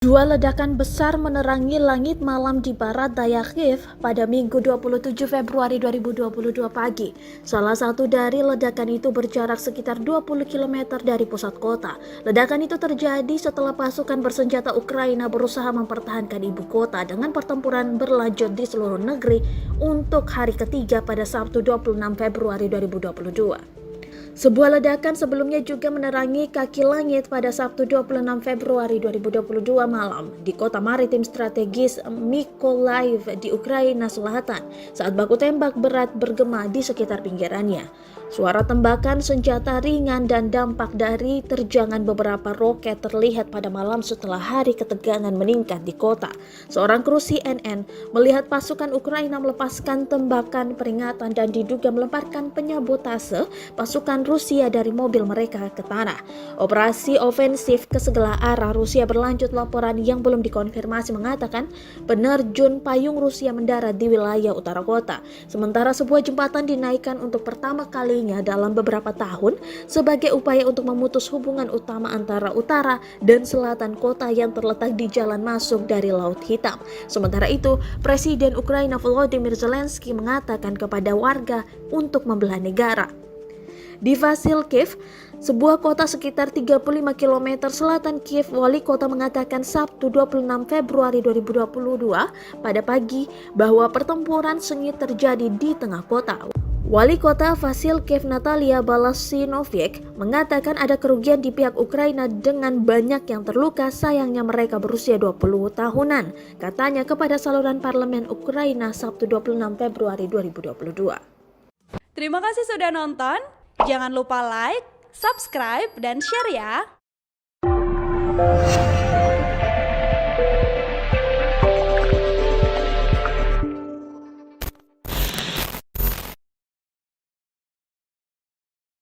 Dua ledakan besar menerangi langit malam di barat daya Kiev pada Minggu 27 Februari 2022 pagi. Salah satu dari ledakan itu berjarak sekitar 20 km dari pusat kota. Ledakan itu terjadi setelah pasukan bersenjata Ukraina berusaha mempertahankan ibu kota dengan pertempuran berlanjut di seluruh negeri untuk hari ketiga pada Sabtu 26 Februari 2022. Sebuah ledakan sebelumnya juga menerangi kaki langit pada Sabtu 26 Februari 2022 malam di kota maritim strategis Mykolaiv di Ukraina Selatan saat baku tembak berat bergema di sekitar pinggirannya. Suara tembakan senjata ringan dan dampak dari terjangan beberapa roket terlihat pada malam setelah hari ketegangan meningkat di kota. Seorang kru CNN melihat pasukan Ukraina melepaskan tembakan peringatan dan diduga melemparkan penyabotase pasukan Rusia dari mobil mereka ke tanah. Operasi ofensif ke segala arah Rusia berlanjut. Laporan yang belum dikonfirmasi mengatakan penerjun payung Rusia mendarat di wilayah utara kota. Sementara sebuah jembatan dinaikkan untuk pertama kalinya dalam beberapa tahun sebagai upaya untuk memutus hubungan utama antara utara dan selatan kota yang terletak di jalan masuk dari Laut Hitam. Sementara itu, Presiden Ukraina Volodymyr Zelensky mengatakan kepada warga untuk membelah negara. Di Vasilkiv, sebuah kota sekitar 35 km selatan Kiev, wali kota mengatakan Sabtu 26 Februari 2022 pada pagi bahwa pertempuran sengit terjadi di tengah kota. Wali kota Vasilkiv Natalia Balasinovich mengatakan ada kerugian di pihak Ukraina dengan banyak yang terluka, sayangnya mereka berusia 20 tahunan, katanya kepada saluran parlemen Ukraina Sabtu 26 Februari 2022. Terima kasih sudah nonton. Jangan lupa like, subscribe, dan share ya.